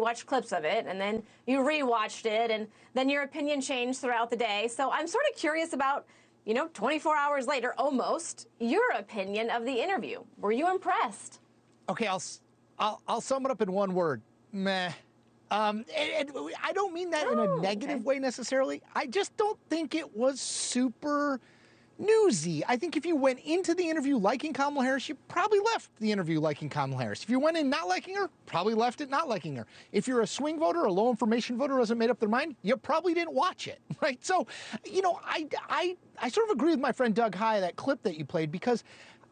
watched clips of it, and then you rewatched it, and then your opinion changed throughout the day. So I'm sort of curious about, 24 hours later, almost, your opinion of the interview. Were you impressed? Okay, I'll sum it up in one word: meh. And I don't mean that in a negative way necessarily. I just don't think it was super newsy. I think if you went into the interview liking Kamala Harris, you probably left the interview liking Kamala Harris. If you went in not liking her, probably left it not liking her. If you're a swing voter, a low information voter who hasn't made up their mind, you probably didn't watch it, right? So, I sort of agree with my friend Doug High, that clip that you played, because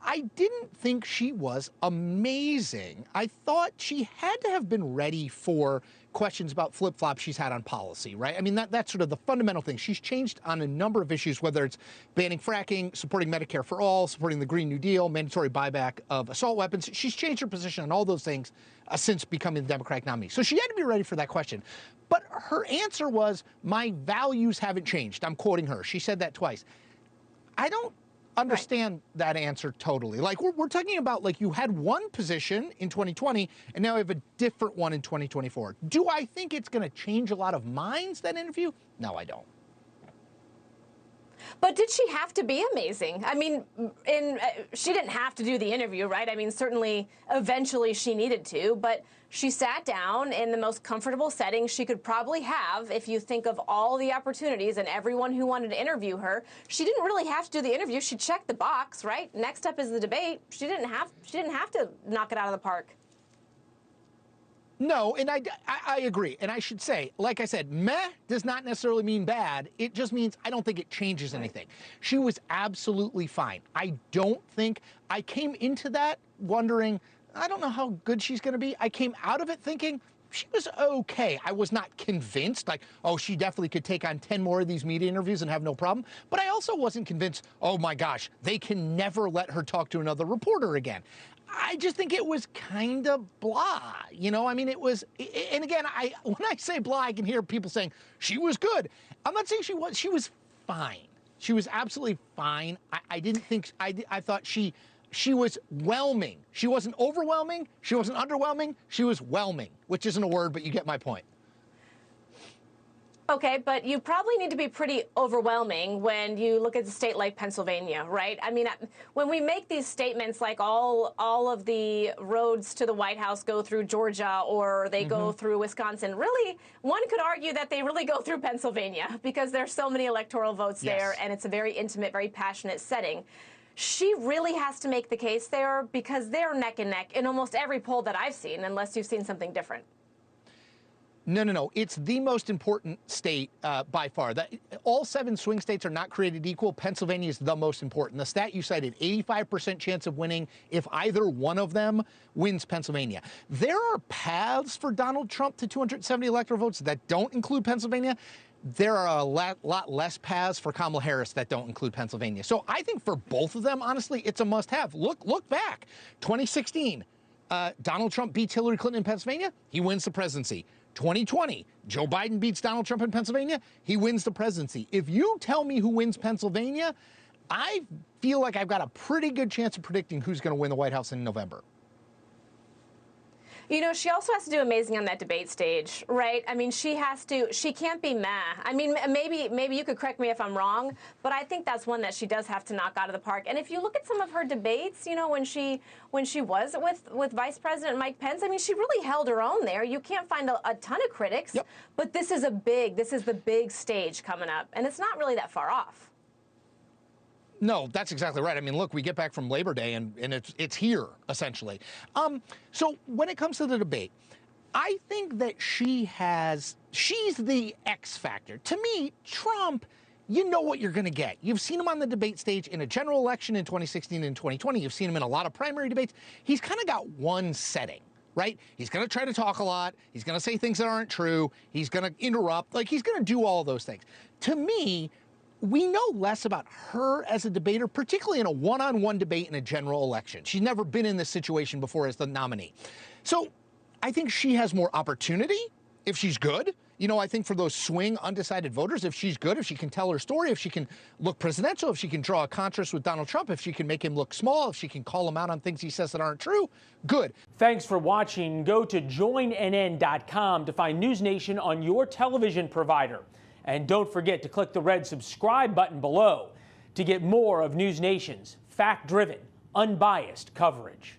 I didn't think she was amazing. I thought she had to have been ready for questions about flip-flops she's had on policy, right? I mean, that's sort of the fundamental thing. She's changed on a number of issues, whether it's banning fracking, supporting Medicare for all, supporting the Green New Deal, mandatory buyback of assault weapons. She's changed her position on all those things since becoming the Democratic nominee. So she had to be ready for that question. But her answer was, my values haven't changed. I'm quoting her. She said that twice. I don't understand that answer totally. Like, we're talking about, like, you had one position in 2020 and now you have a different one in 2024. Do I think it's going to change a lot of minds, that interview? No, I don't. But did she have to be amazing? I mean, she didn't have to do the interview, right? I mean, certainly, eventually she needed to, but she sat down in the most comfortable setting she could probably have. If you think of all the opportunities and everyone who wanted to interview her, she didn't really have to do the interview. She checked the box, right? Next up is the debate. She didn't have to knock it out of the park. No, and I agree. And I should say, like I said, meh does not necessarily mean bad. It just means I don't think it changes anything. She was absolutely fine. I don't think I came into that wondering, I don't know how good she's going to be. I came out of it thinking she was okay. I was not convinced, like, oh, she definitely could take on 10 more of these media interviews and have no problem. But I also wasn't convinced, oh my gosh, they can never let her talk to another reporter again. I just think it was kind of blah, I mean, it was, and again, when I say blah, I can hear people saying she was good. I'm not saying she was fine. She was absolutely fine. I didn't think, I thought she was whelming. She wasn't overwhelming. She wasn't underwhelming. She was whelming, which isn't a word, but you get my point. Okay, but you probably need to be pretty overwhelming when you look at a state like Pennsylvania, right? I mean, when we make these statements like all of the roads to the White House go through Georgia or they go through Wisconsin, really, one could argue that they really go through Pennsylvania because there's so many electoral votes there and it's a very intimate, very passionate setting. She really has to make the case there because they're neck and neck in almost every poll that I've seen, unless you've seen something different. No. It's the most important state by far. All 7 swing states are not created equal. Pennsylvania is the most important. The stat you cited, 85% chance of winning if either one of them wins Pennsylvania. There are paths for Donald Trump to 270 electoral votes that don't include Pennsylvania. There are a lot less paths for Kamala Harris that don't include Pennsylvania. So I think for both of them, honestly, it's a must-have. Look back. 2016, Donald Trump beats Hillary Clinton in Pennsylvania. He wins the presidency. 2020, Joe Biden beats Donald Trump in Pennsylvania. He wins the presidency. If you tell me who wins Pennsylvania, I feel like I've got a pretty good chance of predicting who's going to win the White House in November. She also has to do amazing on that debate stage, right? I mean, she can't be meh. I mean, maybe you could correct me if I'm wrong, but I think that's one that she does have to knock out of the park. And if you look at some of her debates, when she was with Vice President Mike Pence, I mean, she really held her own there. You can't find a ton of critics, but this is the big stage coming up, and it's not really that far off. No, that's exactly right. I mean, look, we get back from Labor Day and it's here, essentially. So when it comes to the debate, I think that she's the X factor. To me, Trump, you know what you're going to get. You've seen him on the debate stage in a general election in 2016 and 2020. You've seen him in a lot of primary debates. He's kind of got one setting, right? He's going to try to talk a lot. He's going to say things that aren't true. He's going to interrupt. Like, he's going to do all those things. To me, we know less about her as a debater, particularly in a one-on-one debate in a general election. She's never been in this situation before as the nominee. So I think she has more opportunity if she's good. You know, I think for those swing, undecided voters, if she's good, if she can tell her story, if she can look presidential, if she can draw a contrast with Donald Trump, if she can make him look small, if she can call him out on things he says that aren't true, good. Thanks for watching. Go to joinnn.com to find NewsNation on your television provider. And don't forget to click the red subscribe button below to get more of NewsNation's fact-driven, unbiased coverage.